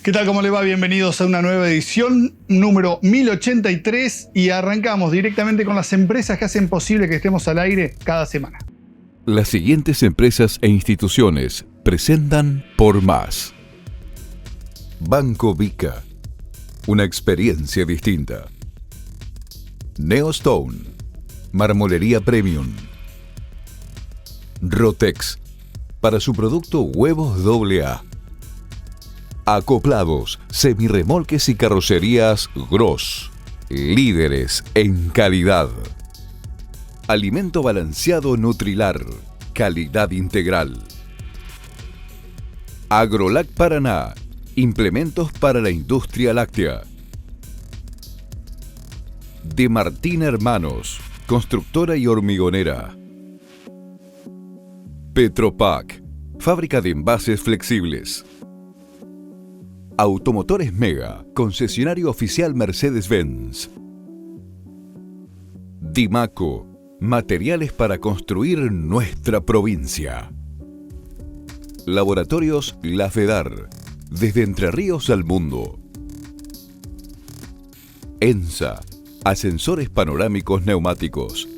¿Qué tal? ¿Cómo le va? Bienvenidos a una nueva edición, número 1083, y arrancamos directamente con las empresas que hacen posible que estemos al aire cada semana. Las siguientes empresas e instituciones presentan Por Más. Banco Vica, una experiencia distinta. Neostone, marmolería premium. Rotex, para su producto huevos AA. Acoplados, semirremolques y carrocerías Gross, líderes en calidad. Alimento balanceado Nutrilar, calidad integral. Agrolac Paraná, implementos para la industria láctea. De Martín Hermanos, constructora y hormigonera. Petropac, fábrica de envases flexibles. Automotores Mega, concesionario oficial Mercedes-Benz. Dimaco, materiales para construir nuestra provincia. Laboratorios La Fedar, desde Entre Ríos al mundo. ENSA, ascensores panorámicos neumáticos.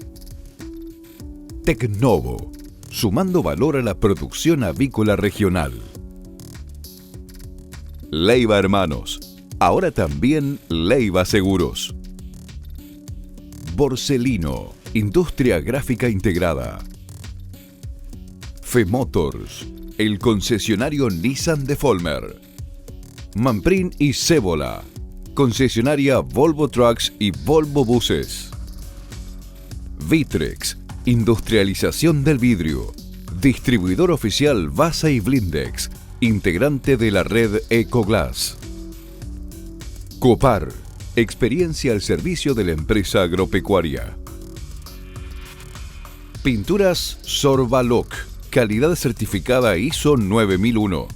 Tecnovo, sumando valor a la producción avícola regional. Leiva Hermanos, ahora también Leiva Seguros. Borselino, industria gráfica integrada. Femotors, el concesionario Nissan de Folmer. Manprin y Cébola, concesionaria Volvo Trucks y Volvo Buses. Vitrex, industrialización del vidrio. Distribuidor oficial Vasa y Blindex, integrante de la red Ecoglass. Copar, experiencia al servicio de la empresa agropecuaria. Pinturas Sorbaloc, calidad certificada ISO 9001.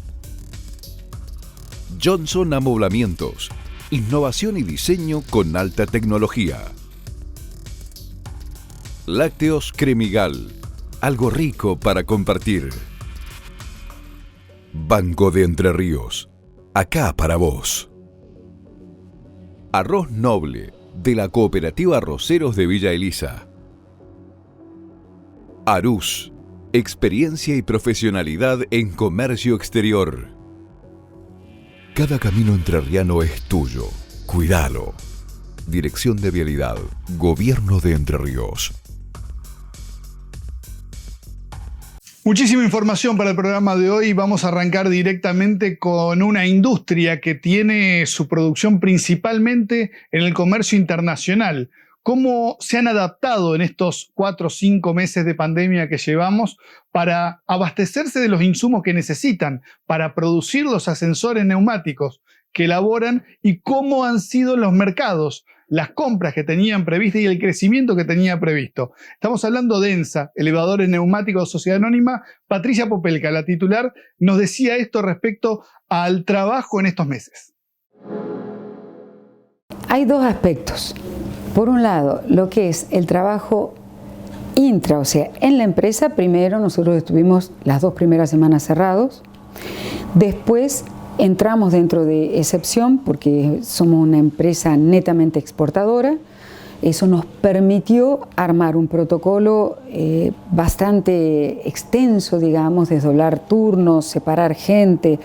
Johnson Amoblamientos, innovación y diseño con alta tecnología. Lácteos Cremigal, algo rico para compartir. Banco de Entre Ríos, acá para vos. Arroz Noble, de la Cooperativa Arroceros de Villa Elisa. Arús, experiencia y profesionalidad en comercio exterior. Cada camino entrerriano es tuyo, cuídalo. Dirección de Vialidad, Gobierno de Entre Ríos. Muchísima información para el programa de hoy. Vamos a arrancar directamente con una industria que tiene su producción principalmente en el comercio internacional. ¿Cómo se han adaptado en estos 4 o 5 meses de pandemia que llevamos para abastecerse de los insumos que necesitan para producir los ascensores neumáticos que elaboran, y cómo han sido los mercados, las compras que tenían previstas y el crecimiento que tenía previsto? Estamos hablando de ENSA, Elevadores Neumáticos Sociedad Anónima. Patricia Popelka, la titular, nos decía esto respecto al trabajo en estos meses. Hay dos aspectos. Por un lado, lo que es el trabajo intra, o sea, en la empresa. Primero, nosotros estuvimos las 2 primeras semanas cerrados. Después entramos dentro de excepción porque somos una empresa netamente exportadora. Eso nos permitió armar un protocolo bastante extenso, digamos, desdoblar turnos, separar gente,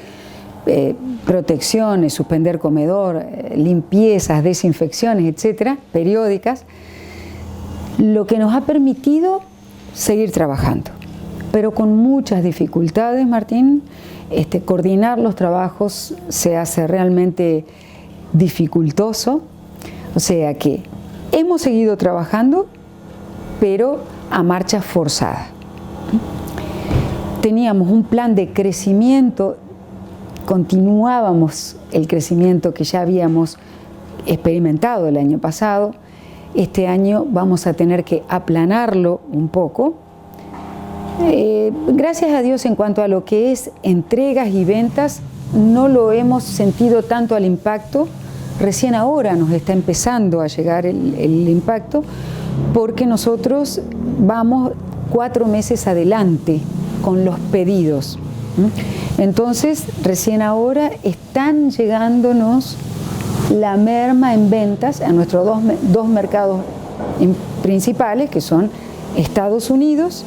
protecciones, suspender comedor, limpiezas, desinfecciones, etcétera, periódicas, lo que nos ha permitido seguir trabajando. pero con muchas dificultades, Martín. Coordinar los trabajos se hace realmente dificultoso, o sea que hemos seguido trabajando, pero a marcha forzada. Teníamos un plan de crecimiento, continuábamos el crecimiento que ya habíamos experimentado el año pasado. Este año vamos a tener que aplanarlo un poco. Gracias a Dios, en cuanto a lo que es entregas y ventas, no lo hemos sentido tanto al impacto. Recién ahora nos está empezando a llegar el impacto, porque nosotros vamos 4 meses adelante con los pedidos. Entonces, recién ahora están llegándonos la merma en ventas a nuestros dos mercados principales, que son Estados Unidos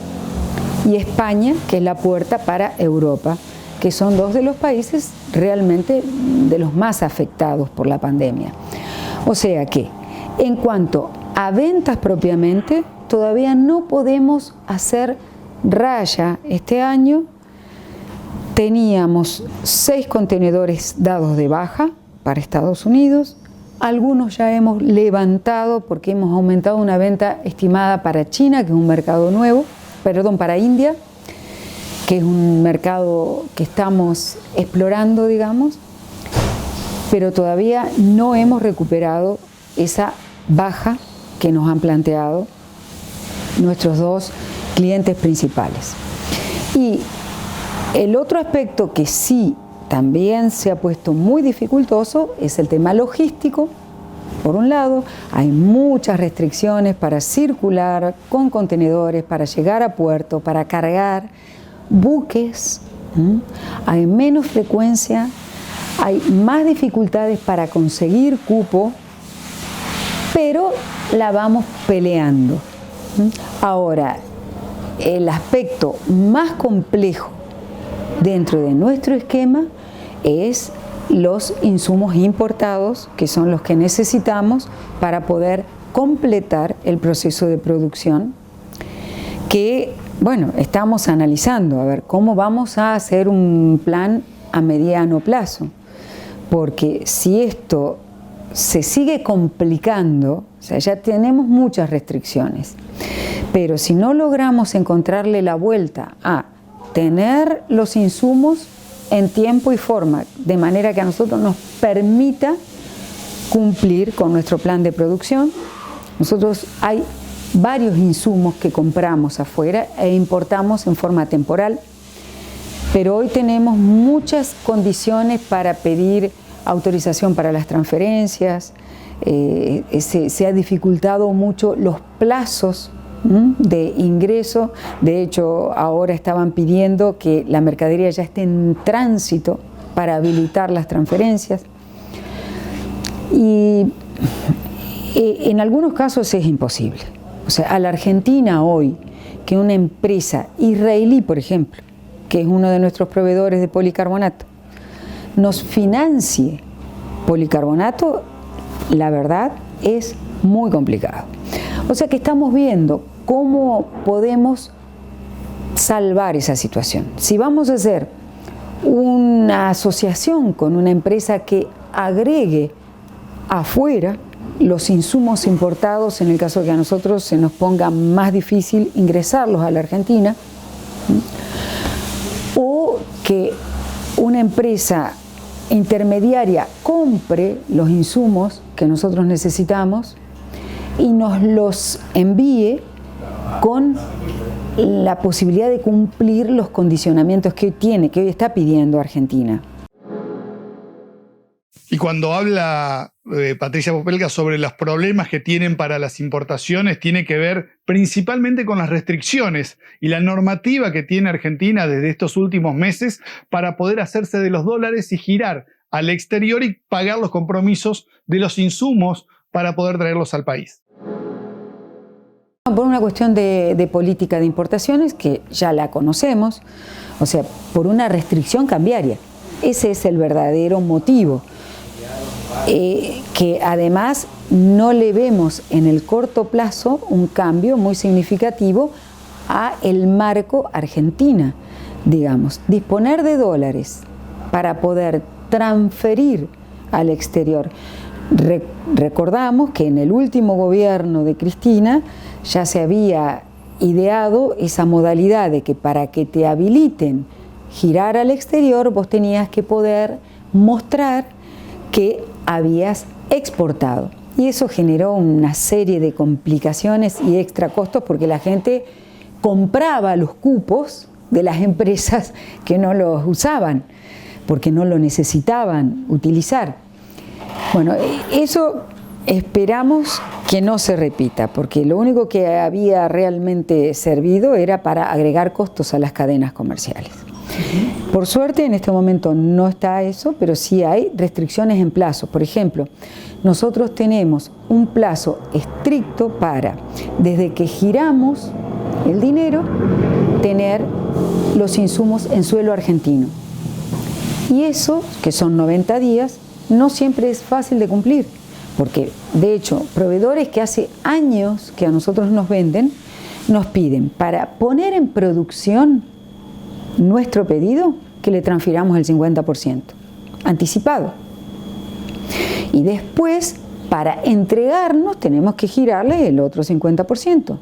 y España, que es la puerta para Europa, que son 2 de los países realmente de los más afectados por la pandemia. O sea que, en cuanto a ventas propiamente, todavía no podemos hacer raya. Este año teníamos 6 contenedores dados de baja para Estados Unidos. Algunos ya hemos levantado porque hemos aumentado una venta estimada para China, que es un mercado nuevo, para India, que es un mercado que estamos explorando, digamos, pero todavía no hemos recuperado esa baja que nos han planteado nuestros 2 clientes principales. Y el otro aspecto que sí también se ha puesto muy dificultoso es el tema logístico. Por un lado, hay muchas restricciones para circular con contenedores, para llegar a puerto, para cargar buques. Hay menos frecuencia, hay más dificultades para conseguir cupo, pero la vamos peleando. Ahora, el aspecto más complejo dentro de nuestro esquema es los insumos importados, que son los que necesitamos para poder completar el proceso de producción, que, bueno, estamos analizando, a ver cómo vamos a hacer un plan a mediano plazo, porque si esto se sigue complicando, o sea, ya tenemos muchas restricciones, pero si no logramos encontrarle la vuelta a tener los insumos en tiempo y forma, de manera que a nosotros nos permita cumplir con nuestro plan de producción. Nosotros hay varios insumos que compramos afuera e importamos en forma temporal, pero hoy tenemos muchas condiciones para pedir autorización para las transferencias. Se ha dificultado mucho los plazos de ingreso. De hecho, ahora estaban pidiendo que la mercadería ya esté en tránsito para habilitar las transferencias. Y en algunos casos es imposible. O sea, a la Argentina hoy, que una empresa israelí, por ejemplo, que es uno de nuestros proveedores de policarbonato, nos financie policarbonato, la verdad es muy complicado. O sea que estamos viendo cómo podemos salvar esa situación. Si vamos a hacer una asociación con una empresa que agregue afuera los insumos importados, en el caso de que a nosotros se nos ponga más difícil ingresarlos a la Argentina, o que una empresa intermediaria compre los insumos que nosotros necesitamos y nos los envíe con la posibilidad de cumplir los condicionamientos que hoy está pidiendo Argentina. Y cuando habla Patricia Popelka sobre los problemas que tienen para las importaciones, tiene que ver principalmente con las restricciones y la normativa que tiene Argentina desde estos últimos meses para poder hacerse de los dólares y girar al exterior y pagar los compromisos de los insumos para poder traerlos al país. Por una cuestión de política de importaciones, que ya la conocemos, o sea, por una restricción cambiaria. Ese es el verdadero motivo. Que además no le vemos en el corto plazo un cambio muy significativo a el marco Argentina, digamos, disponer de dólares para poder transferir al exterior. Recordamos que en el último gobierno de Cristina ya se había ideado esa modalidad de que para que te habiliten girar al exterior vos tenías que poder mostrar que habías exportado. Y eso generó una serie de complicaciones y extra costos porque la gente compraba los cupos de las empresas que no los usaban, porque no lo necesitaban utilizar. Bueno, eso esperamos que no se repita, porque lo único que había realmente servido era para agregar costos a las cadenas comerciales. Por suerte en este momento no está eso, pero sí hay restricciones en plazo. Por ejemplo, nosotros tenemos un plazo estricto para, desde que giramos el dinero, tener los insumos en suelo argentino. Y eso, que son 90 días, no siempre es fácil de cumplir, porque de hecho proveedores que hace años que a nosotros nos venden, nos piden para poner en producción nuestro pedido que le transfiramos el 50% anticipado. Y después, para entregarnos, tenemos que girarle el otro 50%.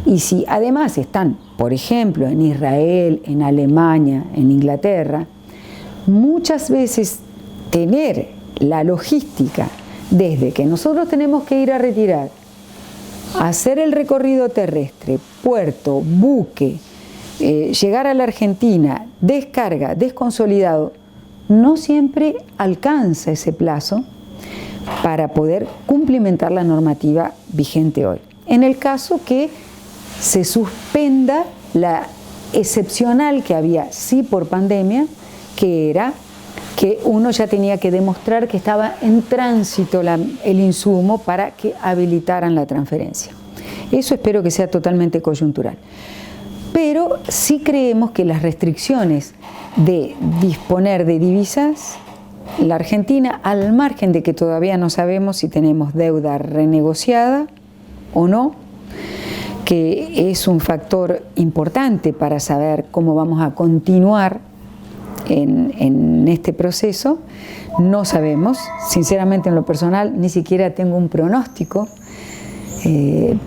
Y si además están, por ejemplo, en Israel, en Alemania, en Inglaterra, muchas veces tener la logística desde que nosotros tenemos que ir a retirar, hacer el recorrido terrestre, puerto, buque, llegar a la Argentina, descarga, desconsolidado, no siempre alcanza ese plazo para poder cumplimentar la normativa vigente hoy. En el caso que se suspenda la excepcional que había, sí por pandemia, que era que uno ya tenía que demostrar que estaba en tránsito el insumo para que habilitaran la transferencia. Eso espero que sea totalmente coyuntural. Pero sí creemos que las restricciones de disponer de divisas, la Argentina, al margen de que todavía no sabemos si tenemos deuda renegociada o no, que es un factor importante para saber cómo vamos a continuar en este proceso, no sabemos. Sinceramente, en lo personal, ni siquiera tengo un pronóstico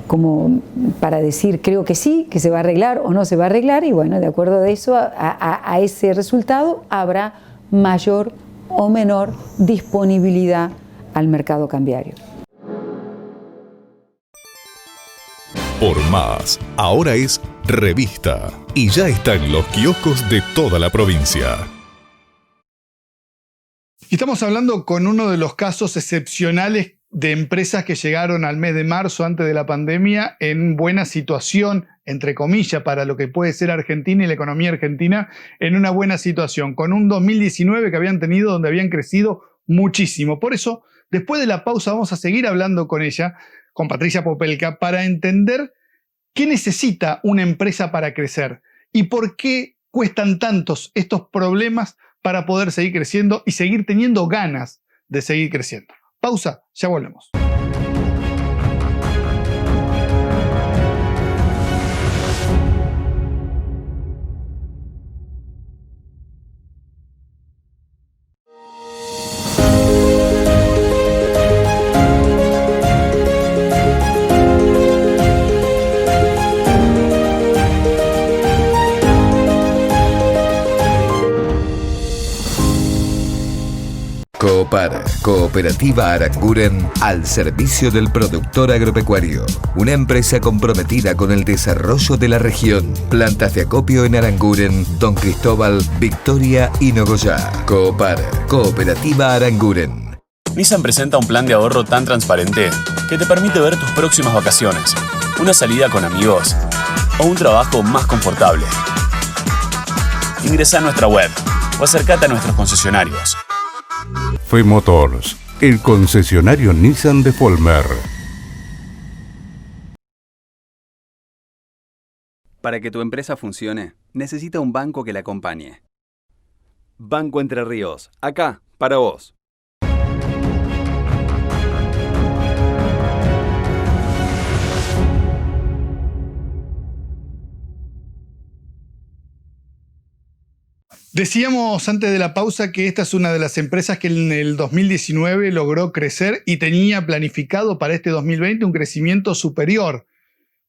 como para decir creo que sí, que se va a arreglar o no se va a arreglar, y bueno, de acuerdo a eso, a ese resultado habrá mayor o menor disponibilidad al mercado cambiario. Por Más, ahora es revista y ya está en los kioscos de toda la provincia. Y estamos hablando con uno de los casos excepcionales de empresas que llegaron al mes de marzo antes de la pandemia en buena situación, entre comillas, para lo que puede ser Argentina y la economía argentina, en una buena situación, con un 2019 que habían tenido donde habían crecido muchísimo. Por eso, después de la pausa vamos a seguir hablando con ella, con Patricia Popelka, para entender qué necesita una empresa para crecer y por qué cuestan tantos estos problemas para poder seguir creciendo y seguir teniendo ganas de seguir creciendo. Pausa, ya volvemos. Coopar, Cooperativa Aranguren, al servicio del productor agropecuario. Una empresa comprometida con el desarrollo de la región. Plantas de acopio en Aranguren, Don Cristóbal, Victoria y Nogoyá. Coopar, Cooperativa Aranguren. Nissan presenta un plan de ahorro tan transparente que te permite ver tus próximas vacaciones, una salida con amigos o un trabajo más confortable. Ingresa a nuestra web o acércate a nuestros concesionarios. Femotors, el concesionario Nissan de Folmer. Para que tu empresa funcione, necesita un banco que la acompañe. Banco Entre Ríos, acá, para vos. Decíamos antes de la pausa que esta es una de las empresas que en el 2019 logró crecer y tenía planificado para este 2020 un crecimiento superior.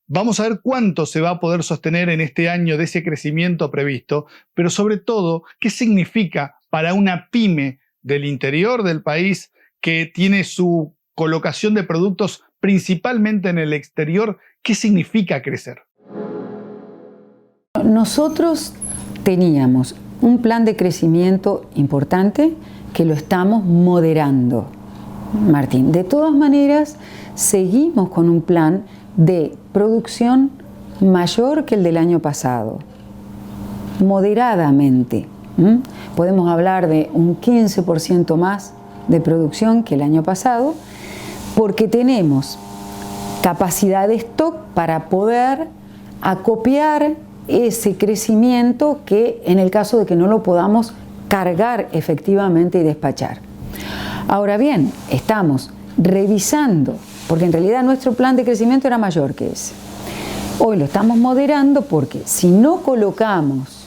Vamos a ver cuánto se va a poder sostener en este año de ese crecimiento previsto, pero sobre todo, qué significa para una pyme del interior del país que tiene su colocación de productos principalmente en el exterior, qué significa crecer. Nosotros teníamos un plan de crecimiento importante que lo estamos moderando, Martín. De todas maneras, seguimos con un plan de producción mayor que el del año pasado, moderadamente. Podemos hablar de un 15% más de producción que el año pasado, porque tenemos capacidad de stock para poder acopiar ese crecimiento que en el caso de que no lo podamos cargar efectivamente y despachar. Ahora bien, estamos revisando, porque en realidad nuestro plan de crecimiento era mayor que ese. Hoy lo estamos moderando porque si no colocamos,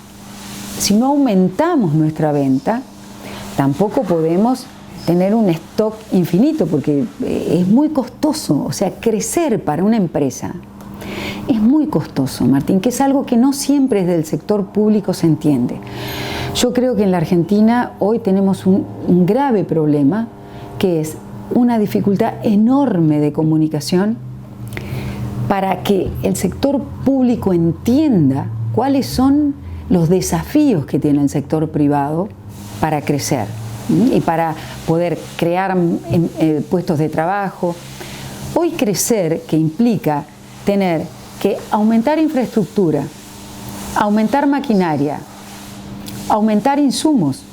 si no aumentamos nuestra venta, tampoco podemos tener un stock infinito porque es muy costoso. O sea, crecer para una empresa es muy costoso, Martín, que es algo que no siempre desde el sector público se entiende. Yo creo que en la Argentina hoy tenemos un grave problema, que es una dificultad enorme de comunicación para que el sector público entienda cuáles son los desafíos que tiene el sector privado para crecer y para poder crear puestos de trabajo. Hoy crecer, que implica tener que aumentar infraestructura, aumentar maquinaria, aumentar insumos.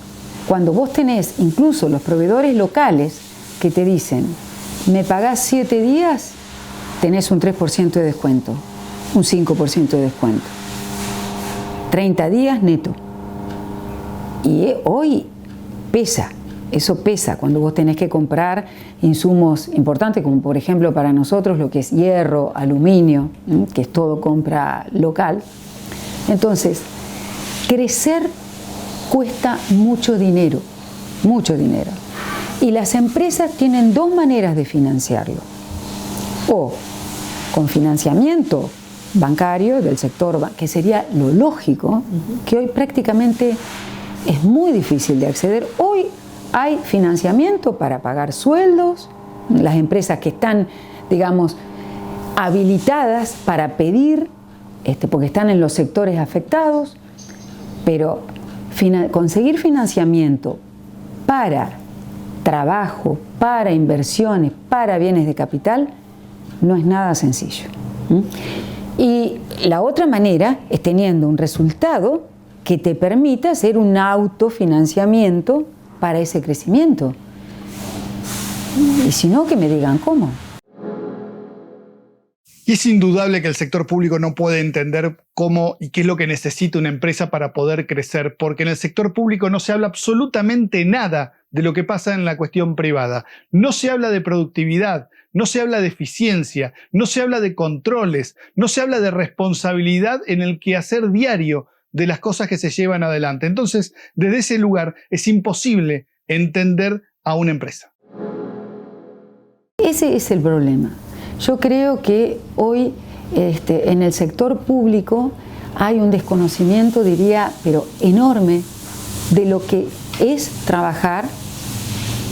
Cuando vos tenés incluso los proveedores locales que te dicen, me pagás 7 días, tenés un 3% de descuento, un 5% de descuento. 30 días neto. Y hoy pesa, eso pesa cuando vos tenés que comprar insumos importantes, como por ejemplo para nosotros lo que es hierro, aluminio, que es todo compra local. Entonces, crecer cuesta mucho dinero, mucho dinero. Y las empresas tienen dos maneras de financiarlo. O con financiamiento bancario del sector, que sería lo lógico, que hoy prácticamente es muy difícil de acceder. Hoy hay financiamiento para pagar sueldos, las empresas que están, digamos, habilitadas para pedir, porque están en los sectores afectados, pero conseguir financiamiento para trabajo, para inversiones, para bienes de capital, no es nada sencillo. Y la otra manera es teniendo un resultado que te permita hacer un autofinanciamiento para ese crecimiento. Y si no, que me digan cómo. Y es indudable que el sector público no puede entender cómo y qué es lo que necesita una empresa para poder crecer, porque en el sector público no se habla absolutamente nada de lo que pasa en la cuestión privada. No se habla de productividad, no se habla de eficiencia, no se habla de controles, no se habla de responsabilidad en el quehacer diario de las cosas que se llevan adelante. Entonces, desde ese lugar es imposible entender a una empresa. Ese es el problema. Yo creo que hoy en el sector público hay un desconocimiento, diría, pero enorme, de lo que es trabajar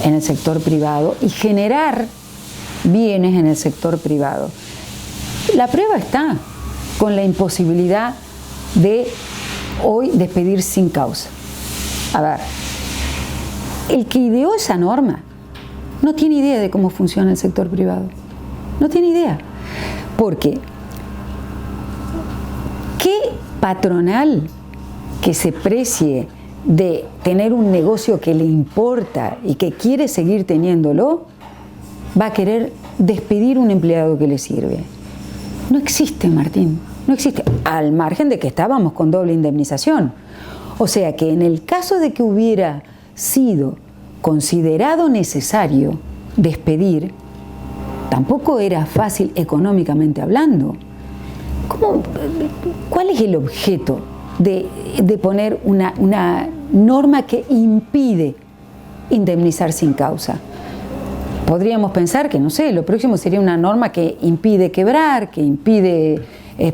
en el sector privado y generar bienes en el sector privado. La prueba está con la imposibilidad de hoy despedir sin causa. A ver, el que ideó esa norma no tiene idea de cómo funciona el sector privado. No tiene idea. Porque ¿qué patronal que se precie de tener un negocio que le importa y que quiere seguir teniéndolo va a querer despedir un empleado que le sirve? No existe, Martín, no existe, al margen de que estábamos con doble indemnización. O sea que en el caso de que hubiera sido considerado necesario despedir, tampoco era fácil económicamente hablando. ¿Cuál es el objeto de poner una norma que impide indemnizar sin causa. Podríamos pensar que, no sé, lo próximo sería una norma que impide quebrar, que impide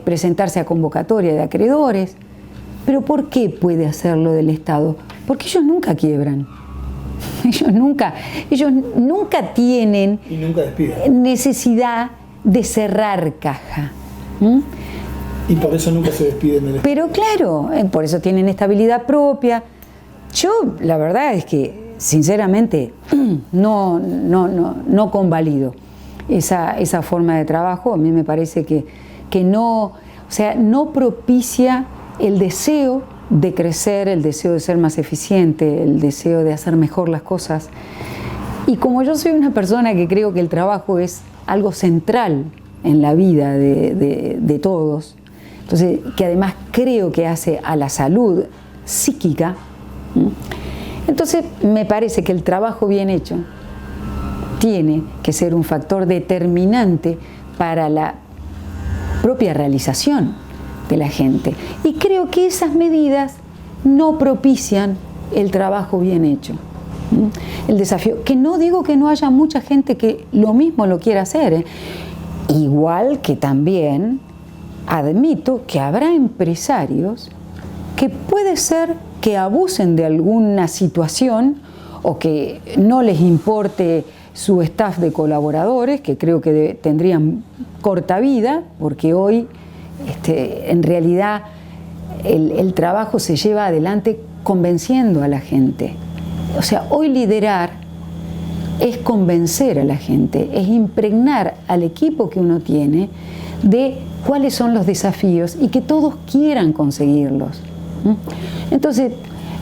presentarse a convocatoria de acreedores. Pero ¿por qué puede hacerlo del Estado? Porque ellos nunca quiebran. Ellos nunca tienen y nunca despiden. Necesidad de cerrar caja. Y por eso nunca se despiden del Estado. Pero claro, por eso tienen estabilidad propia. Yo, la verdad es que, sinceramente, no convalido esa forma de trabajo. A mí me parece que no propicia el deseo de crecer, el deseo de ser más eficiente, el deseo de hacer mejor las cosas. Y como yo soy una persona que creo que el trabajo es algo central en la vida de todos, entonces, que además creo que hace a la salud psíquica, entonces me parece que el trabajo bien hecho tiene que ser un factor determinante para la propia realización de la gente. Y creo que esas medidas no propician el trabajo bien hecho. El desafío, que no digo que no haya mucha gente que lo mismo lo quiera hacer, igual que también admito que habrá empresarios que puede ser que abusen de alguna situación o que no les importe su staff de colaboradores, que creo que tendrían corta vida, porque hoy en realidad el trabajo se lleva adelante convenciendo a la gente. O sea, hoy liderar es convencer a la gente, es impregnar al equipo que uno tiene de cuáles son los desafíos y que todos quieran conseguirlos. Entonces,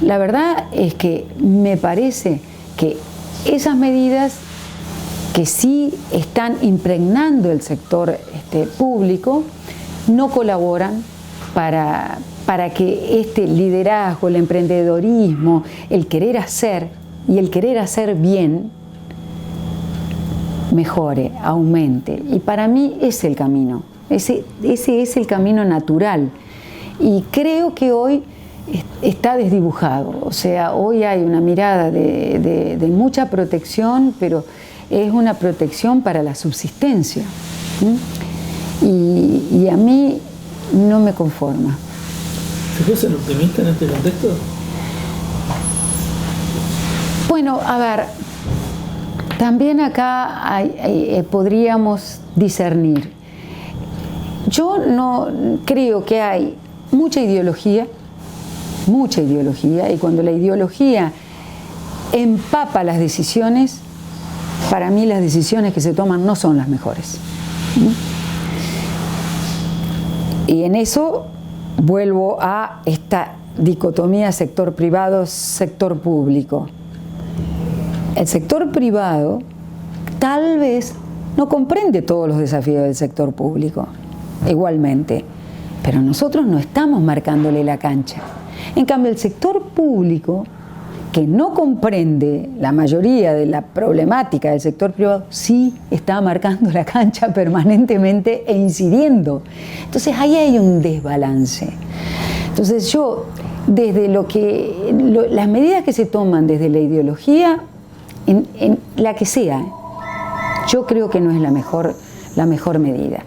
la verdad es que me parece que esas medidas que sí están impregnando el sector público no colaboran para que este liderazgo, el emprendedorismo, el querer hacer y el querer hacer bien mejore, aumente. Y para mí es el camino, ese es el camino natural. Y creo que hoy está desdibujado, o sea, hoy hay una mirada de mucha protección, pero es una protección para la subsistencia. Y a mí no me conforma. ¿Se puede ser optimista en este contexto? Bueno, a ver, también acá podríamos discernir. Yo no creo que hay mucha ideología, y cuando la ideología empapa las decisiones, para mí las decisiones que se toman no son las mejores. Y en eso vuelvo a esta dicotomía sector privado, sector público. El sector privado tal vez no comprende todos los desafíos del sector público, igualmente, pero nosotros no estamos marcándole la cancha. En cambio, el sector público, que no comprende la mayoría de la problemática del sector privado, sí está marcando la cancha permanentemente e incidiendo. Entonces ahí hay un desbalance. Entonces yo, desde las medidas que se toman desde la ideología, en la que sea, yo creo que no es la mejor medida.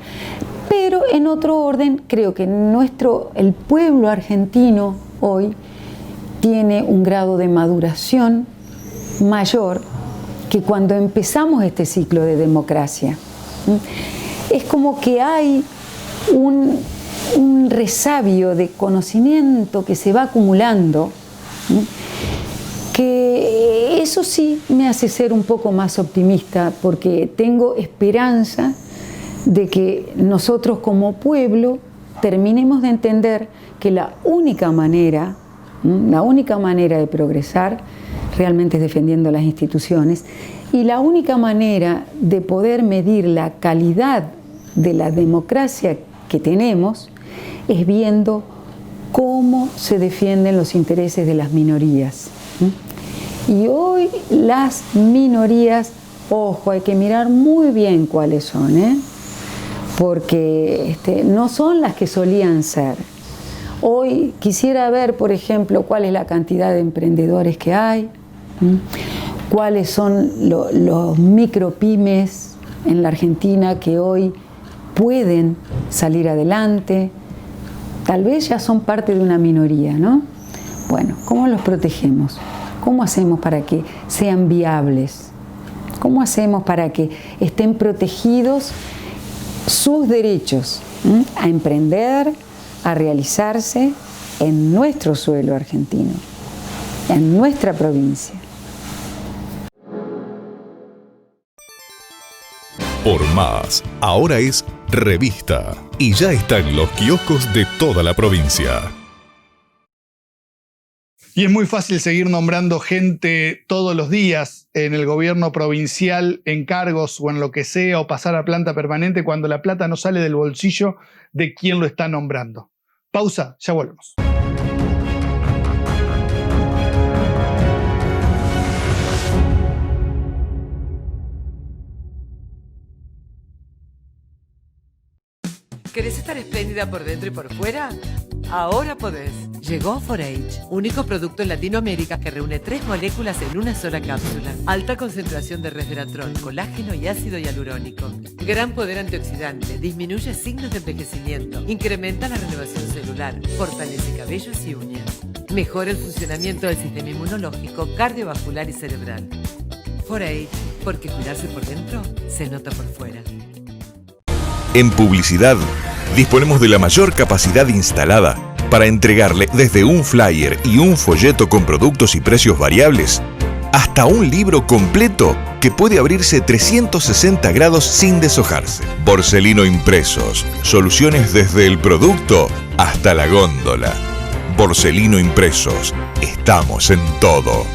Pero en otro orden, creo que el pueblo argentino hoy tiene un grado de maduración mayor que cuando empezamos este ciclo de democracia. Es como que hay un resabio de conocimiento que se va acumulando, que eso sí me hace ser un poco más optimista, porque tengo esperanza de que nosotros como pueblo terminemos de entender que la única manera de progresar realmente es defendiendo las instituciones, y la única manera de poder medir la calidad de la democracia que tenemos es viendo cómo se defienden los intereses de las minorías. Y hoy las minorías, ojo, hay que mirar muy bien cuáles son, porque no son las que solían ser. Hoy quisiera ver, por ejemplo, cuál es la cantidad de emprendedores que hay, cuáles son los micropymes en la Argentina que hoy pueden salir adelante. Tal vez ya son parte de una minoría, ¿no? Bueno, ¿cómo los protegemos? ¿Cómo hacemos para que sean viables? ¿Cómo hacemos para que estén protegidos sus derechos a emprender, a realizarse en nuestro suelo argentino, en nuestra provincia? Por Más, ahora es revista y ya está en los kioscos de toda la provincia. Y es muy fácil seguir nombrando gente todos los días en el gobierno provincial, en cargos o en lo que sea, o pasar a planta permanente cuando la plata no sale del bolsillo de quien lo está nombrando. Pausa, ya volvemos. ¿Querés estar espléndida por dentro y por fuera? Ahora podés. Llegó 4H, único producto en Latinoamérica que reúne 3 moléculas en una sola cápsula. Alta concentración de resveratrol, colágeno y ácido hialurónico. Gran poder antioxidante, disminuye signos de envejecimiento, incrementa la renovación celular, fortalece cabellos y uñas. Mejora el funcionamiento del sistema inmunológico, cardiovascular y cerebral. 4H, porque cuidarse por dentro se nota por fuera. En publicidad, disponemos de la mayor capacidad instalada para entregarle desde un flyer y un folleto con productos y precios variables hasta un libro completo que puede abrirse 360 grados sin deshojarse. Borselino Impresos, soluciones desde el producto hasta la góndola. Borselino Impresos, estamos en todo.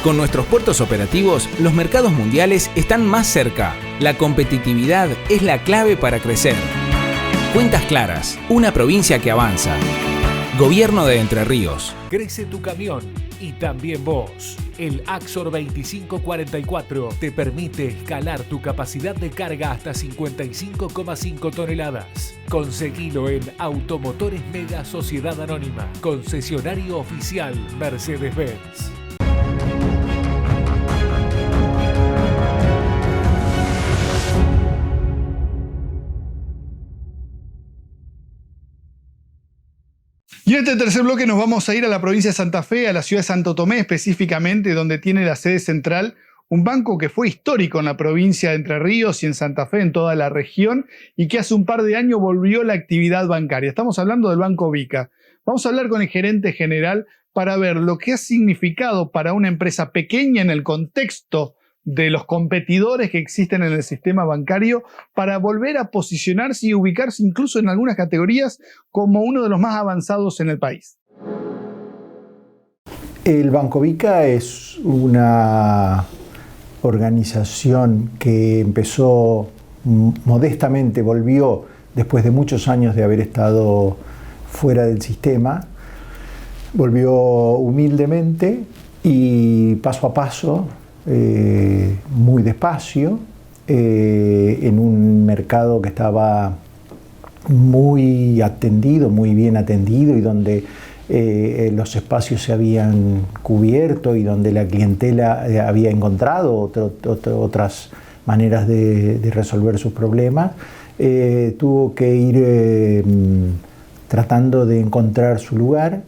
Con nuestros puertos operativos, los mercados mundiales están más cerca. La competitividad es la clave para crecer. Cuentas claras, una provincia que avanza. Gobierno de Entre Ríos. Crece tu camión y también vos. El Axor 2544 te permite escalar tu capacidad de carga hasta 55,5 toneladas. Conseguilo en Automotores Mega Sociedad Anónima, concesionario oficial Mercedes-Benz. Y en este tercer bloque nos vamos a ir a la provincia de Santa Fe, a la ciudad de Santo Tomé específicamente, donde tiene la sede central un banco que fue histórico en la provincia de Entre Ríos y en Santa Fe, en toda la región, y que hace un par de años volvió la actividad bancaria. Estamos hablando del Banco Vica. Vamos a hablar con el gerente general para ver lo que ha significado para una empresa pequeña en el contexto de los competidores que existen en el sistema bancario, para volver a posicionarse y ubicarse incluso en algunas categorías como uno de los más avanzados en el país. El Banco Vica es una organización que empezó modestamente, volvió después de muchos años de haber estado fuera del sistema, volvió humildemente y paso a paso, muy despacio, en un mercado que estaba muy atendido, muy bien atendido, y donde los espacios se habían cubierto y donde la clientela había encontrado otras maneras de resolver sus problemas. Tuvo que ir tratando de encontrar su lugar,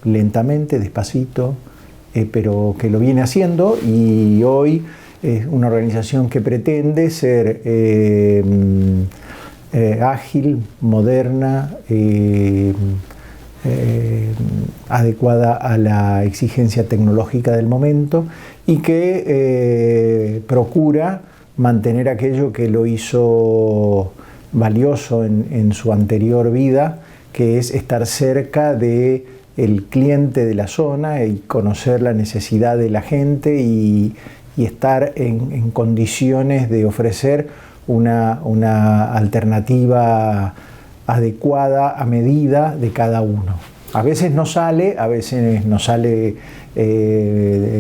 lentamente, despacito, pero que lo viene haciendo, y hoy es una organización que pretende ser ágil, moderna, adecuada a la exigencia tecnológica del momento, y que procura mantener aquello que lo hizo valioso en su anterior vida, que es estar cerca de el cliente de la zona y conocer la necesidad de la gente y estar en condiciones de ofrecer una alternativa adecuada a medida de cada uno. A veces no sale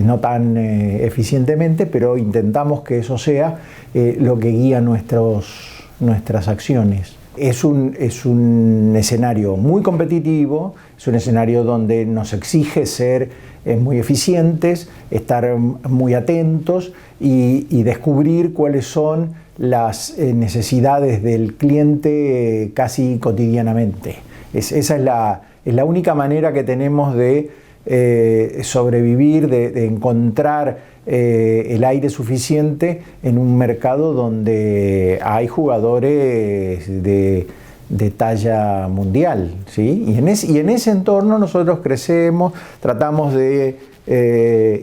no tan eficientemente, pero intentamos que eso sea lo que guía nuestras acciones. Es un escenario muy competitivo, es un escenario donde nos exige ser muy eficientes, estar muy atentos y descubrir cuáles son las necesidades del cliente casi cotidianamente. Esa es la única manera que tenemos de sobrevivir, de encontrar el aire suficiente en un mercado donde hay jugadores de talla mundial, ¿sí? Y en ese entorno nosotros crecemos, tratamos de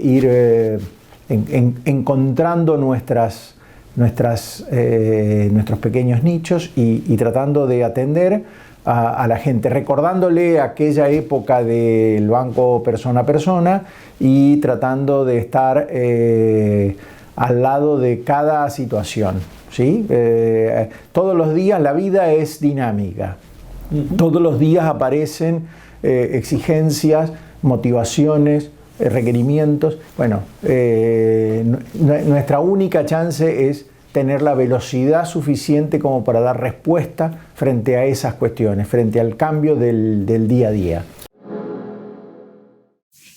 ir encontrando nuestros pequeños nichos y tratando de atender a la gente, recordándole aquella época del banco persona a persona y tratando de estar al lado de cada situación, ¿sí? Todos los días la vida es dinámica, todos los días aparecen exigencias, motivaciones, requerimientos. Bueno, nuestra única chance es tener la velocidad suficiente como para dar respuesta frente a esas cuestiones, frente al cambio del día a día.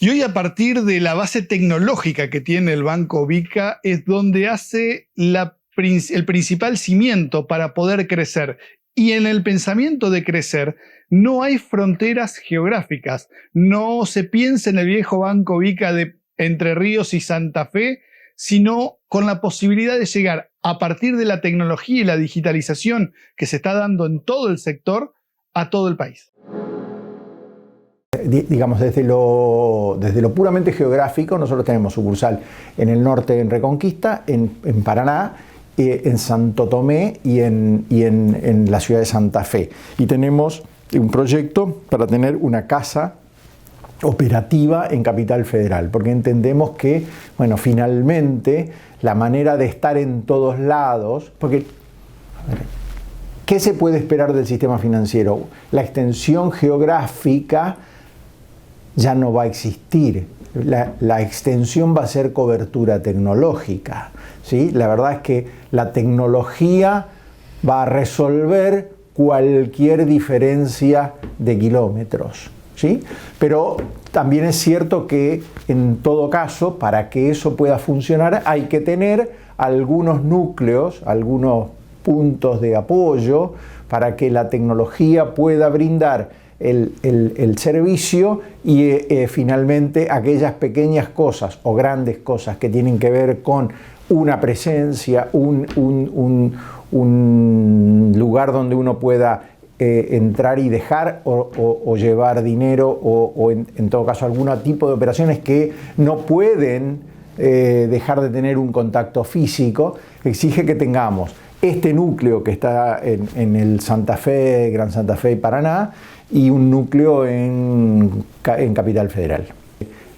Y hoy, a partir de la base tecnológica que tiene el Banco Vica, es donde hace el principal cimiento para poder crecer. Y en el pensamiento de crecer no hay fronteras geográficas. No se piensa en el viejo Banco Vica de Entre Ríos y Santa Fe, sino con la posibilidad de llegar, a partir de la tecnología y la digitalización que se está dando en todo el sector, a todo el país. Digamos, desde lo puramente geográfico, nosotros tenemos sucursal en el norte, en Reconquista, en Paraná, en Santo Tomé y en la ciudad de Santa Fe. Y tenemos un proyecto para tener una casa operativa en Capital Federal, porque entendemos que, bueno, finalmente la manera de estar en todos lados, porque ¿qué se puede esperar del sistema financiero? La extensión geográfica ya no va a existir. La extensión va a ser cobertura tecnológica, ¿sí? La verdad es que la tecnología va a resolver cualquier diferencia de kilómetros, ¿sí? Pero también es cierto que en todo caso, para que eso pueda funcionar, hay que tener algunos núcleos, algunos puntos de apoyo para que la tecnología pueda brindar el servicio y finalmente aquellas pequeñas cosas o grandes cosas que tienen que ver con una presencia, un lugar donde uno pueda entrar y dejar o llevar dinero o en todo caso algún tipo de operaciones que no pueden dejar de tener un contacto físico, exige que tengamos este núcleo que está en el Santa Fe, Gran Santa Fe y Paraná, y un núcleo en Capital Federal.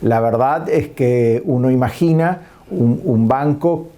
La verdad es que uno imagina un banco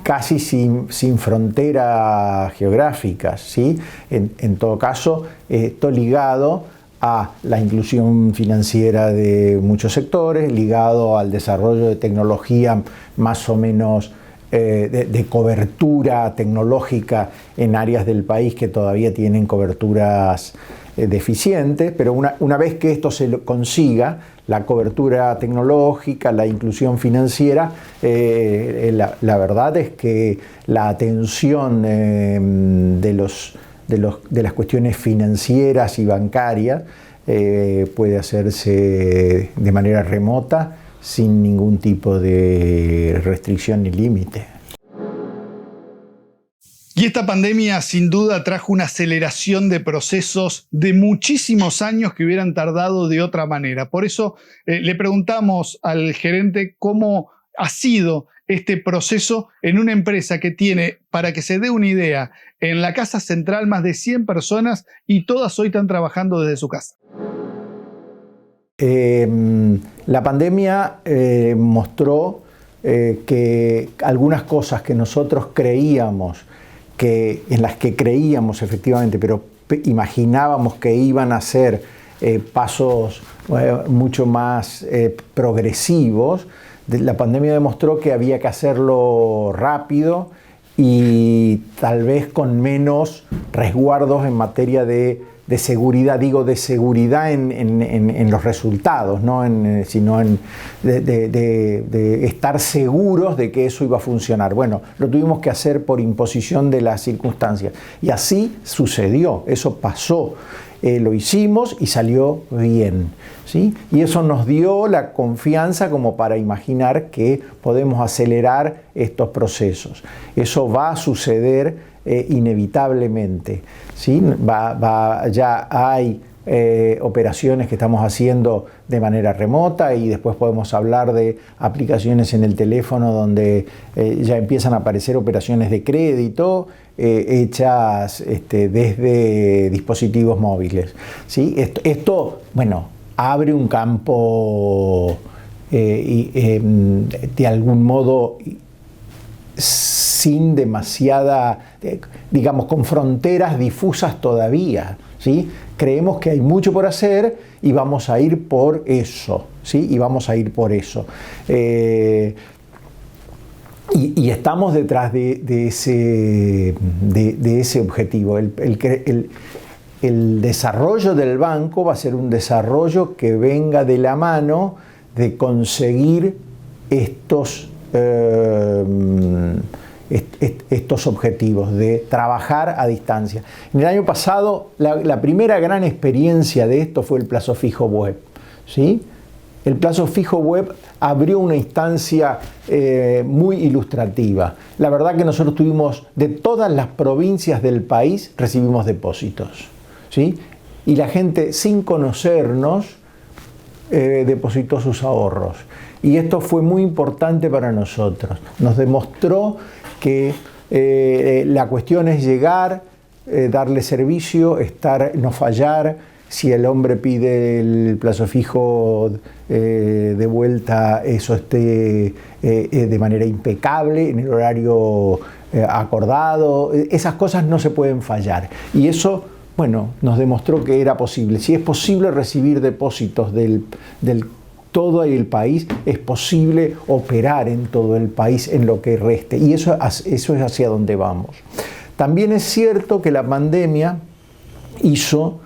casi sin fronteras geográficas, ¿sí? En todo caso, esto ligado a la inclusión financiera de muchos sectores, ligado al desarrollo de tecnología más o menos de cobertura tecnológica en áreas del país que todavía tienen coberturas deficientes, pero una vez que esto se consiga, la cobertura tecnológica, la inclusión financiera, la verdad es que la atención de las cuestiones financieras y bancarias puede hacerse de manera remota sin ningún tipo de restricción ni límite. Y esta pandemia sin duda trajo una aceleración de procesos de muchísimos años que hubieran tardado de otra manera. Por eso le preguntamos al gerente cómo ha sido este proceso en una empresa que tiene, para que se dé una idea, en la casa central más de 100 personas y todas hoy están trabajando desde su casa. La pandemia mostró que algunas cosas que nosotros creíamos, en las que creíamos efectivamente, pero imaginábamos que iban a ser pasos mucho más progresivos, la pandemia demostró que había que hacerlo rápido y tal vez con menos resguardos en materia de seguridad, digo de seguridad en los resultados, ¿no? Sino de estar seguros de que eso iba a funcionar. Bueno, lo tuvimos que hacer por imposición de las circunstancias y así sucedió, eso pasó. Lo hicimos y salió bien, ¿sí? Y eso nos dio la confianza como para imaginar que podemos acelerar estos procesos. Eso va a suceder inevitablemente, ¿sí? Ya hay operaciones que estamos haciendo de manera remota y después podemos hablar de aplicaciones en el teléfono donde ya empiezan a aparecer operaciones de crédito hechas desde dispositivos móviles, ¿sí? Esto, bueno, abre un campo de algún modo sin demasiada, digamos, con fronteras difusas todavía, ¿sí? Creemos que hay mucho por hacer y vamos a ir por eso, ¿sí? Y vamos a ir por eso. Y estamos detrás de ese objetivo. El desarrollo del banco va a ser un desarrollo que venga de la mano de conseguir estos objetivos, de trabajar a distancia. En el año pasado, la primera gran experiencia de esto fue el plazo fijo web, ¿sí? El plazo fijo web abrió una instancia muy ilustrativa. La verdad que nosotros tuvimos, de todas las provincias del país, recibimos depósitos, ¿sí? Y la gente, sin conocernos, depositó sus ahorros. Y esto fue muy importante para nosotros. Nos demostró que la cuestión es llegar, darle servicio, no fallar. Si el hombre pide el plazo fijo de vuelta, eso esté de manera impecable, en el horario acordado. Esas cosas no se pueden fallar. Y eso, bueno, nos demostró que era posible. Si es posible recibir depósitos del todo el país, es posible operar en todo el país en lo que reste. Y eso es hacia donde vamos. También es cierto que la pandemia hizo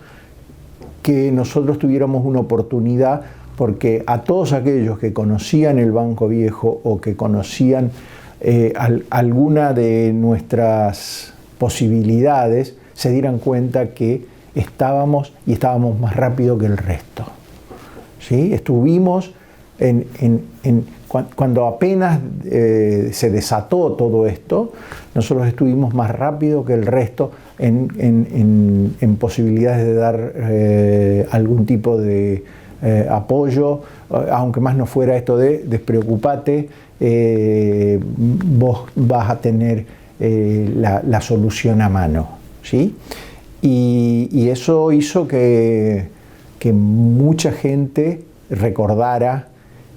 que nosotros tuviéramos una oportunidad, porque a todos aquellos que conocían el Banco Viejo o que conocían alguna de nuestras posibilidades, se dieran cuenta que estábamos más rápido que el resto, ¿sí? Estuvimos cuando apenas se desató todo esto, nosotros estuvimos más rápido que el resto en posibilidades de dar algún tipo de apoyo, aunque más no fuera esto de despreocupate, vos vas a tener la solución a mano, ¿sí? Y eso hizo que mucha gente recordara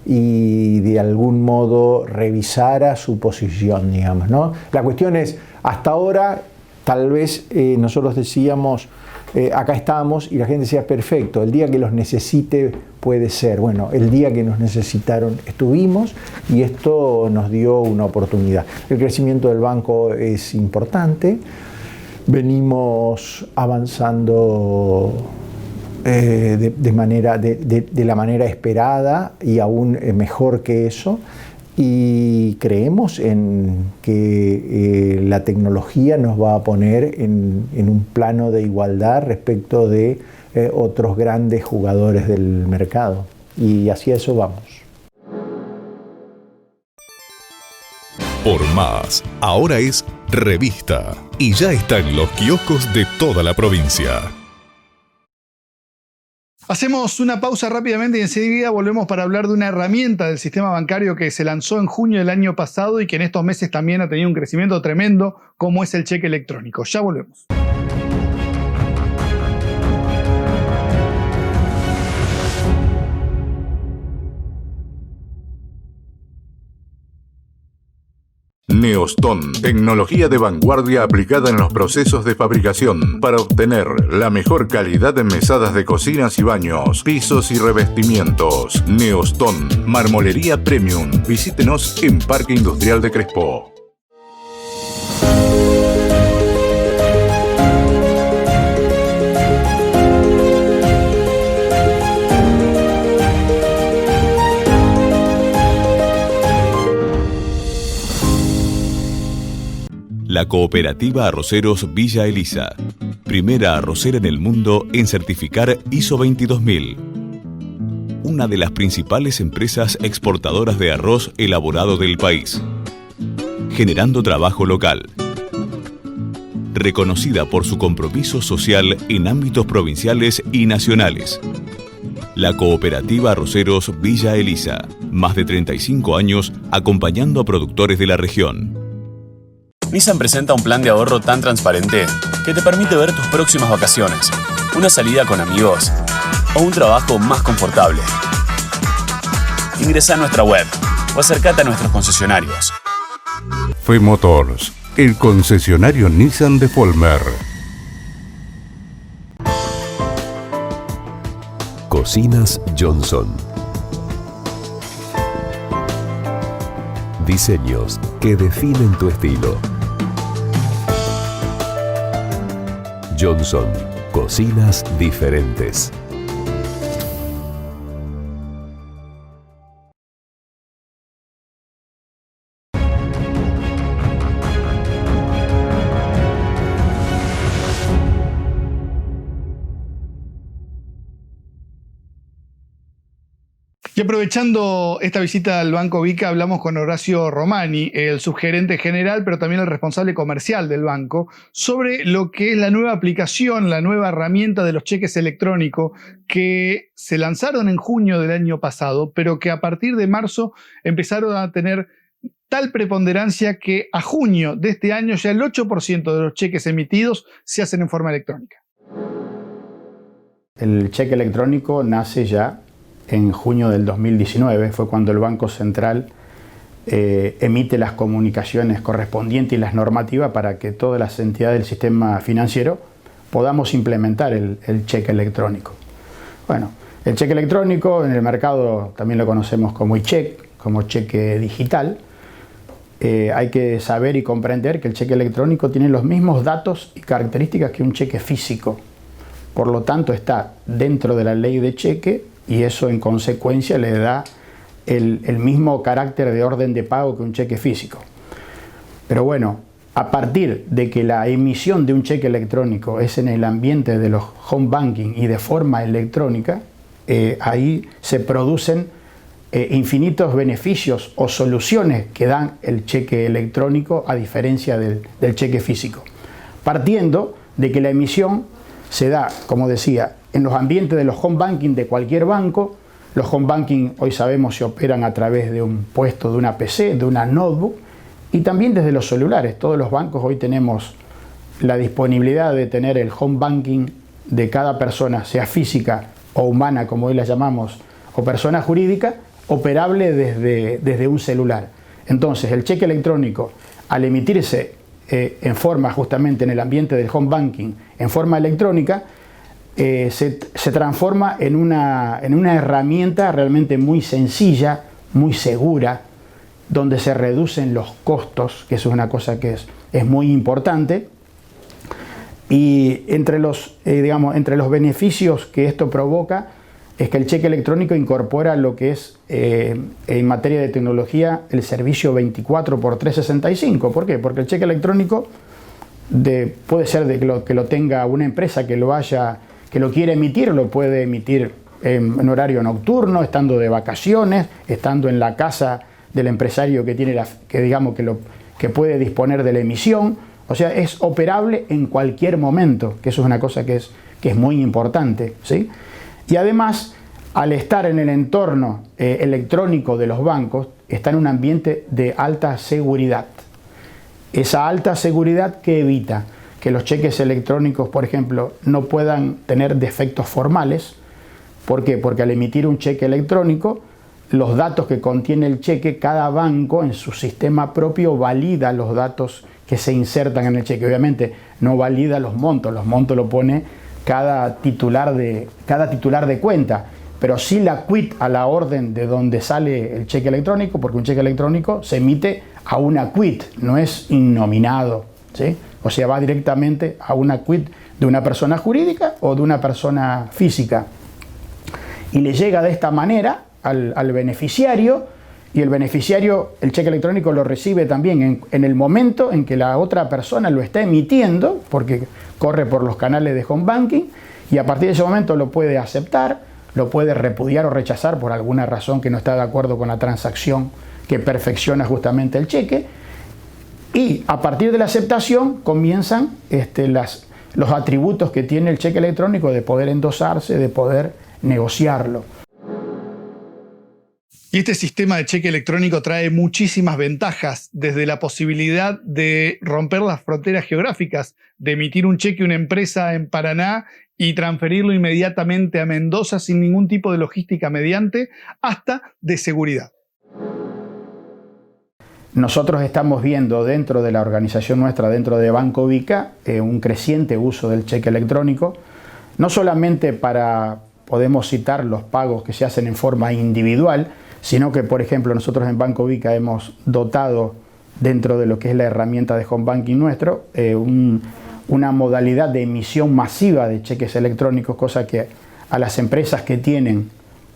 y de algún modo revisara su posición, digamos, ¿no? La cuestión es, hasta ahora, tal vez nosotros decíamos, acá estamos, y la gente decía, perfecto, el día que los necesite puede ser. Bueno, el día que nos necesitaron estuvimos y esto nos dio una oportunidad. El crecimiento del banco es importante, venimos avanzando de la manera esperada y aún mejor que eso, y creemos en que la tecnología nos va a poner en un plano de igualdad respecto de otros grandes jugadores del mercado, y hacia eso vamos. Por Más, ahora es revista y ya está en los kioscos de toda la provincia. Hacemos una pausa rápidamente y enseguida volvemos para hablar de una herramienta del sistema bancario que se lanzó en junio del año pasado y que en estos meses también ha tenido un crecimiento tremendo, como es el cheque electrónico. Ya volvemos. Neoston, tecnología de vanguardia aplicada en los procesos de fabricación para obtener la mejor calidad en mesadas de cocinas y baños, pisos y revestimientos. Neoston, marmolería premium. Visítenos en Parque Industrial de Crespo. La Cooperativa Arroceros Villa Elisa. Primera arrocera en el mundo en certificar ISO 22000. Una de las principales empresas exportadoras de arroz elaborado del país, generando trabajo local. Reconocida por su compromiso social en ámbitos provinciales y nacionales. La Cooperativa Arroceros Villa Elisa, más de 35 años acompañando a productores de la región. Nissan presenta un plan de ahorro tan transparente que te permite ver tus próximas vacaciones, una salida con amigos o un trabajo más confortable. Ingresa a nuestra web o acércate a nuestros concesionarios. Femotors, el concesionario Nissan de Folmer. Cocinas Johnson. Diseños que definen tu estilo. Johnson, cocinas diferentes. Y aprovechando esta visita al Banco Vica, hablamos con Horacio Romani, el subgerente general, pero también el responsable comercial del banco, sobre lo que es la nueva aplicación, la nueva herramienta de los cheques electrónicos que se lanzaron en junio del año pasado, pero que a partir de marzo empezaron a tener tal preponderancia que a junio de este año ya el 8% de los cheques emitidos se hacen en forma electrónica. El cheque electrónico nace ya en junio del 2019, fue cuando el Banco Central emite las comunicaciones correspondientes y las normativas para que todas las entidades del sistema financiero podamos implementar el cheque electrónico. Bueno, el cheque electrónico en el mercado también lo conocemos como e-cheque, como cheque digital. Hay que saber y comprender que el cheque electrónico tiene los mismos datos y características que un cheque físico. Por lo tanto, está dentro de la ley de cheque y eso en consecuencia le da el mismo carácter de orden de pago que un cheque físico. Pero bueno, a partir de que la emisión de un cheque electrónico es en el ambiente de los home banking y de forma electrónica, ahí se producen infinitos beneficios o soluciones que dan el cheque electrónico a diferencia del cheque físico. Partiendo de que la emisión se da, como decía, en los ambientes de los home banking de cualquier banco. Los home banking hoy sabemos se operan a través de un puesto, de una PC, de una notebook y también desde los celulares. Todos los bancos hoy tenemos la disponibilidad de tener el home banking de cada persona, sea física o humana, como hoy la llamamos, o persona jurídica, operable desde un celular. Entonces, el cheque electrónico, al emitirse en forma justamente en el ambiente del home banking, en forma electrónica, se transforma en una herramienta realmente muy sencilla, muy segura, donde se reducen los costos, que eso es una cosa que es muy importante. Y entre los beneficios que esto provoca es que el cheque electrónico incorpora lo que es, en materia de tecnología, el servicio 24x365. ¿Por qué? Porque el cheque electrónico puede ser que lo tenga una empresa que lo quiere emitir, lo puede emitir en horario nocturno, estando de vacaciones, estando en la casa del empresario que puede disponer de la emisión. O sea, es operable en cualquier momento, que eso es una cosa que es muy importante, ¿sí? Y además, al estar en el entorno electrónico de los bancos, está en un ambiente de alta seguridad. Esa alta seguridad que evita que los cheques electrónicos, por ejemplo, no puedan tener defectos formales. ¿Por qué? Porque al emitir un cheque electrónico, los datos que contiene el cheque, cada banco en su sistema propio valida los datos que se insertan en el cheque. Obviamente no valida los montos lo pone cada titular de cuenta, pero sí la quit a la orden de donde sale el cheque electrónico, porque un cheque electrónico se emite a una quit, no es innominado, ¿sí? O sea, va directamente a una quit de una persona jurídica o de una persona física. Y le llega de esta manera al beneficiario y el beneficiario el cheque electrónico lo recibe también en el momento en que la otra persona lo está emitiendo, porque corre por los canales de home banking, y a partir de ese momento lo puede aceptar, lo puede repudiar o rechazar por alguna razón que no está de acuerdo con la transacción que perfecciona justamente el cheque, y a partir de la aceptación comienzan los atributos que tiene el cheque electrónico de poder endosarse, de poder negociarlo. Y este sistema de cheque electrónico trae muchísimas ventajas, desde la posibilidad de romper las fronteras geográficas, de emitir un cheque a una empresa en Paraná y transferirlo inmediatamente a Mendoza sin ningún tipo de logística mediante, hasta de seguridad. Nosotros estamos viendo dentro de la organización nuestra, dentro de Banco Vica, un creciente uso del cheque electrónico, no solamente podemos citar los pagos que se hacen en forma individual, sino que, por ejemplo, nosotros en Banco Vica hemos dotado, dentro de lo que es la herramienta de home banking nuestro, una modalidad de emisión masiva de cheques electrónicos, cosa que a las empresas que tienen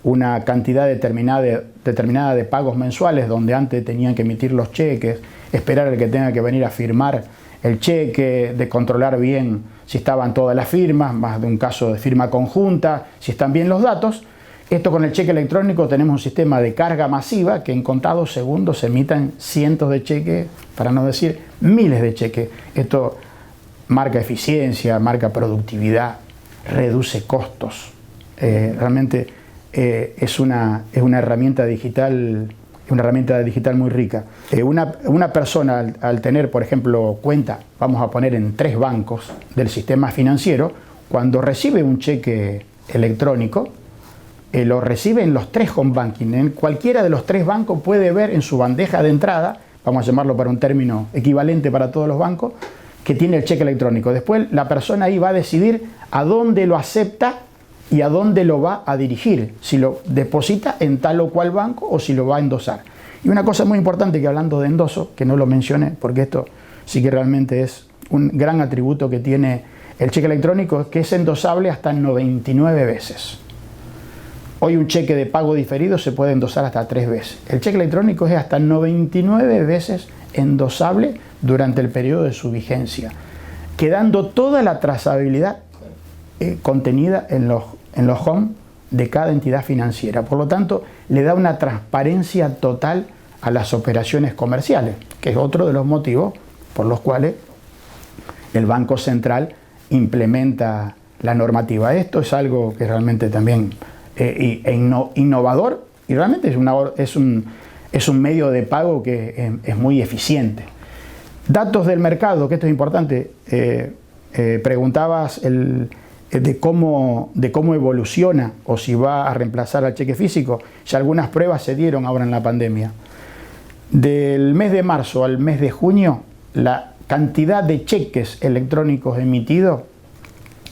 una cantidad determinada de pagos mensuales, donde antes tenían que emitir los cheques, esperar al que tenga que venir a firmar el cheque, de controlar bien si estaban todas las firmas, más de un caso de firma conjunta, si están bien los datos. Esto con el cheque electrónico tenemos un sistema de carga masiva que en contados segundos se emitan cientos de cheques, para no decir miles de cheques. Esto marca eficiencia, marca productividad, reduce costos. Realmente es una herramienta digital muy rica. Una persona al tener, por ejemplo, cuenta, vamos a poner en 3 bancos del sistema financiero, cuando recibe un cheque electrónico, lo recibe en los 3 home banking. En cualquiera de los 3 bancos puede ver en su bandeja de entrada, vamos a llamarlo para un término equivalente para todos los bancos, que tiene el cheque electrónico. Después la persona ahí va a decidir a dónde lo acepta y a dónde lo va a dirigir, si lo deposita en tal o cual banco o si lo va a endosar. Y una cosa muy importante, que hablando de endoso, que no lo mencioné, porque esto sí que realmente es un gran atributo que tiene el cheque electrónico, es que es endosable hasta 99 veces. Hoy un cheque de pago diferido se puede endosar hasta 3 veces. El cheque electrónico es hasta 99 veces endosable durante el periodo de su vigencia, quedando toda la trazabilidad contenida en los home de cada entidad financiera. Por lo tanto, le da una transparencia total a las operaciones comerciales, que es otro de los motivos por los cuales el Banco Central implementa la normativa. Esto es algo que realmente también innovador, y realmente es un medio de pago que es muy eficiente. Datos del mercado, que esto es importante. Preguntabas de cómo evoluciona o si va a reemplazar al cheque físico. Ya algunas pruebas se dieron ahora en la pandemia. Del mes de marzo al mes de junio, la cantidad de cheques electrónicos emitidos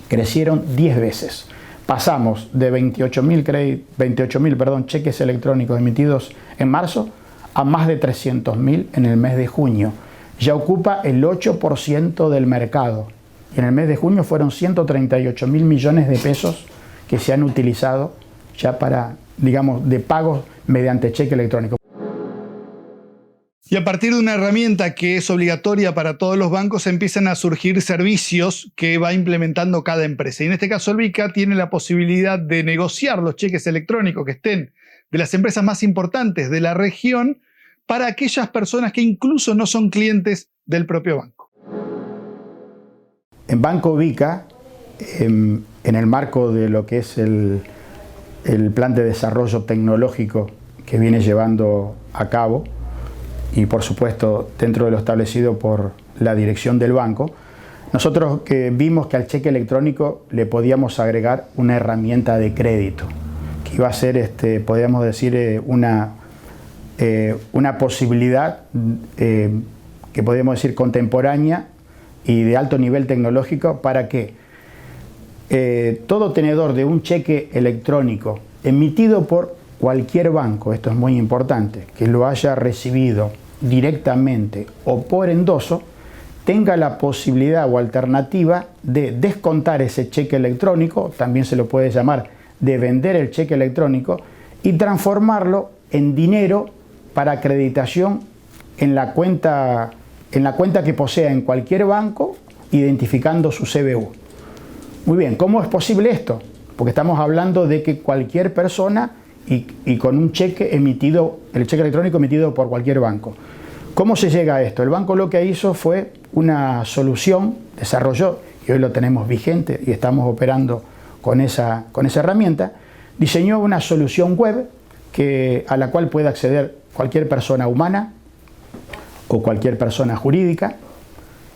crecieron 10 veces. Pasamos de 28.000 cheques electrónicos emitidos en marzo a más de 300.000 en el mes de junio. Ya ocupa el 8% del mercado. Y en el mes de junio fueron 138.000 millones de pesos que se han utilizado ya para, digamos, de pagos mediante cheque electrónico. Y a partir de una herramienta que es obligatoria para todos los bancos, empiezan a surgir servicios que va implementando cada empresa. Y en este caso, el Vica tiene la posibilidad de negociar los cheques electrónicos que estén de las empresas más importantes de la región para aquellas personas que incluso no son clientes del propio banco. En Banco Vica, en el marco de lo que es el plan de desarrollo tecnológico que viene llevando a cabo, y por supuesto dentro de lo establecido por la dirección del banco, nosotros vimos que al cheque electrónico le podíamos agregar una herramienta de crédito, que iba a ser, podríamos decir, una posibilidad que podríamos decir contemporánea y de alto nivel tecnológico, para que todo tenedor de un cheque electrónico emitido por cualquier banco, esto es muy importante, que lo haya recibido directamente o por endoso, tenga la posibilidad o alternativa de descontar ese cheque electrónico, también se lo puede llamar de vender el cheque electrónico, y transformarlo en dinero para acreditación en la cuenta que posea en cualquier banco, identificando su CBU. Muy bien, ¿cómo es posible esto? Porque estamos hablando de que cualquier persona y con un cheque emitido, el cheque electrónico emitido por cualquier banco. ¿Cómo se llega a esto? El banco lo que hizo fue una solución, desarrolló, y hoy lo tenemos vigente y estamos operando con esa herramienta, diseñó una solución web a la cual puede acceder cualquier persona humana o cualquier persona jurídica,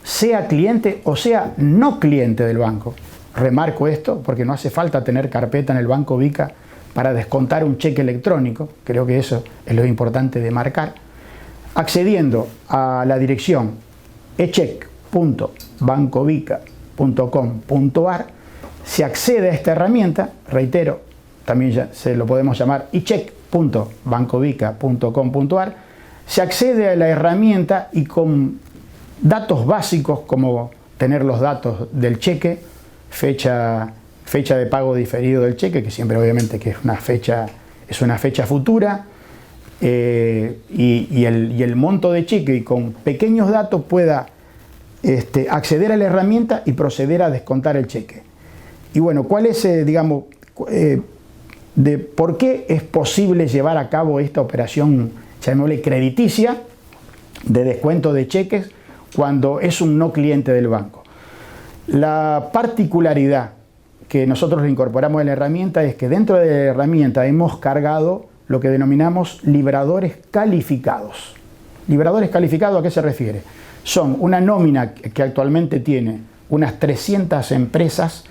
sea cliente o sea no cliente del banco. Remarco esto porque no hace falta tener carpeta en el Banco Vica para descontar un cheque electrónico, creo que eso es lo importante de marcar. Accediendo a la dirección echeck.bancovica.com.ar se accede a esta herramienta, reitero, también ya se lo podemos llamar echeck.bancovica.com.ar, se accede a la herramienta y con datos básicos como tener los datos del cheque, fecha de pago diferido del cheque, que siempre obviamente que es una fecha futura, y el monto de cheque, y con pequeños datos pueda acceder a la herramienta y proceder a descontar el cheque. Y bueno, ¿cuál es, de por qué es posible llevar a cabo esta operación, llamémosle crediticia, de descuento de cheques cuando es un no cliente del banco? La particularidad que nosotros le incorporamos en la herramienta es que dentro de la herramienta hemos cargado lo que denominamos libradores calificados. ¿Libradores calificados a qué se refiere? Son una nómina que actualmente tiene unas 300 empresas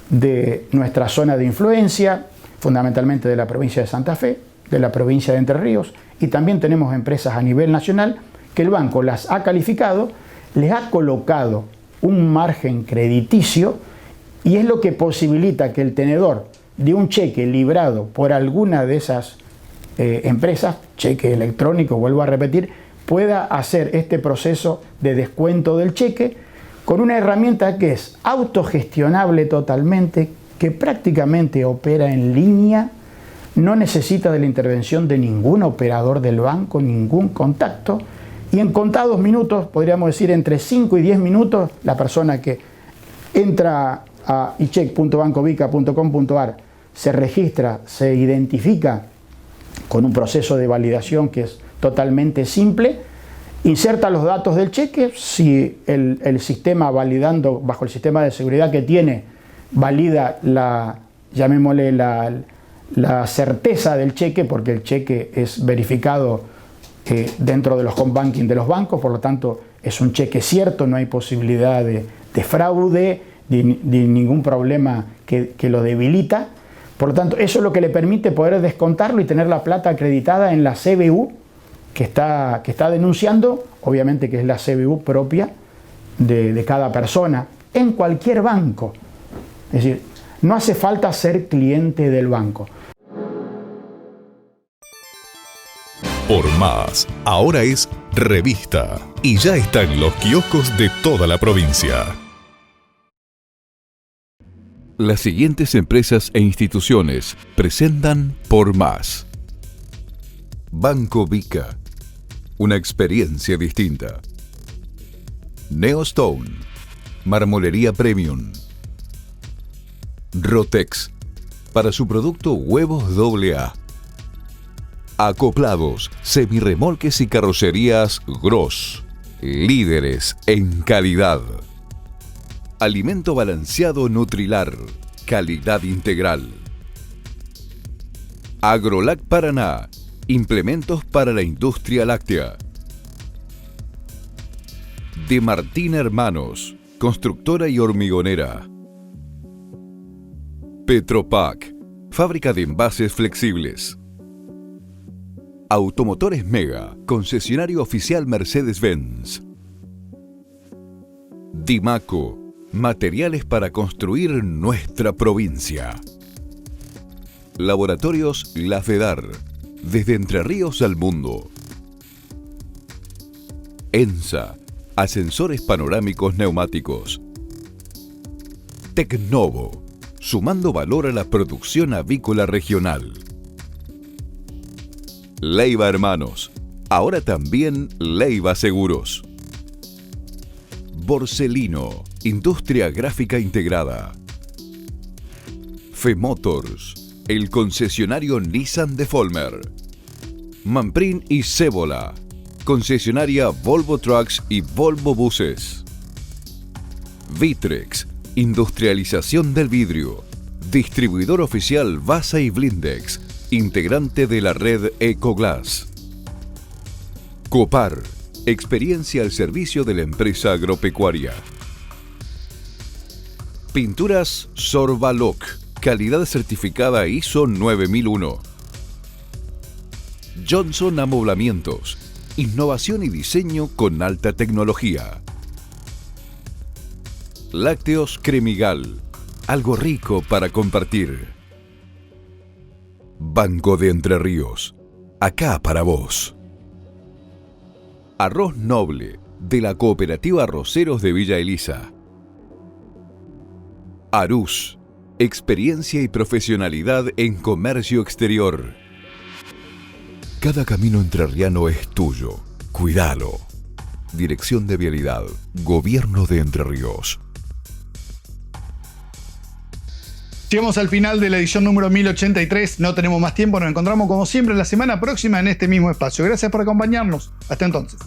de nuestra zona de influencia, fundamentalmente de la provincia de Santa Fe, de la provincia de Entre Ríos, y también tenemos empresas a nivel nacional que el banco las ha calificado, les ha colocado un margen crediticio y es lo que posibilita que el tenedor de un cheque librado por alguna de esas empresas, cheque electrónico, vuelvo a repetir, pueda hacer este proceso de descuento del cheque con una herramienta que es autogestionable totalmente, que prácticamente opera en línea, no necesita de la intervención de ningún operador del banco, ningún contacto, y en contados minutos, podríamos decir entre 5 y 10 minutos, la persona que entra a echeck.bancovica.com.ar se registra, se identifica con un proceso de validación que es totalmente simple, inserta los datos del cheque, si el sistema validando bajo el sistema de seguridad que tiene, valida llamémosle la certeza del cheque, porque el cheque es verificado dentro de los home banking de los bancos, por lo tanto es un cheque cierto, no hay posibilidad de fraude, de ningún problema que lo debilita. Por lo tanto, eso es lo que le permite poder descontarlo y tener la plata acreditada en la CBU que está denunciando, obviamente que es la CBU propia de cada persona, en cualquier banco. Es decir, no hace falta ser cliente del banco. Por Más, ahora es revista y ya está en los kioscos de toda la provincia. Las siguientes empresas e instituciones presentan Por Más. Banco Vica, una experiencia distinta. Neostone, marmolería premium. Rotex, para su producto huevos AA. Acoplados, semirremolques y carrocerías Gross, líderes en calidad. Alimento balanceado Nutrilar, calidad integral. Agrolac Paraná, implementos para la industria láctea. De Martín Hermanos, constructora y hormigonera. Petropac, fábrica de envases flexibles. Automotores Mega, concesionario oficial Mercedes-Benz. Dimaco, materiales para construir nuestra provincia. Laboratorios La Fedar, desde Entre Ríos al mundo. ENSA, ascensores panorámicos neumáticos. Tecnovo, sumando valor a la producción avícola regional. Leiva Hermanos, Ahora también Leiva Seguros. Borselino, industria gráfica integrada. Femotors, el concesionario Nissan de Folmer. Manprin y Cébola, concesionaria Volvo Trucks y Volvo Buses. Vitrex, industrialización del vidrio. Distribuidor oficial Basa y Blindex, integrante de la red Ecoglass. Copar, experiencia al servicio de la empresa agropecuaria. Pinturas Sorbaloc, calidad certificada ISO 9001. Johnson Amoblamientos, innovación y diseño con alta tecnología. Lácteos Cremigal, algo rico para compartir. Banco de Entre Ríos, acá para vos. Arroz Noble, de la Cooperativa Arroceros de Villa Elisa. Arús, experiencia y profesionalidad en comercio exterior. Cada camino entrerriano es tuyo, cuídalo. Dirección de Vialidad, Gobierno de Entre Ríos. Llegamos al final de la edición número 1083, no tenemos más tiempo, nos encontramos como siempre la semana próxima en este mismo espacio. Gracias por acompañarnos, hasta entonces.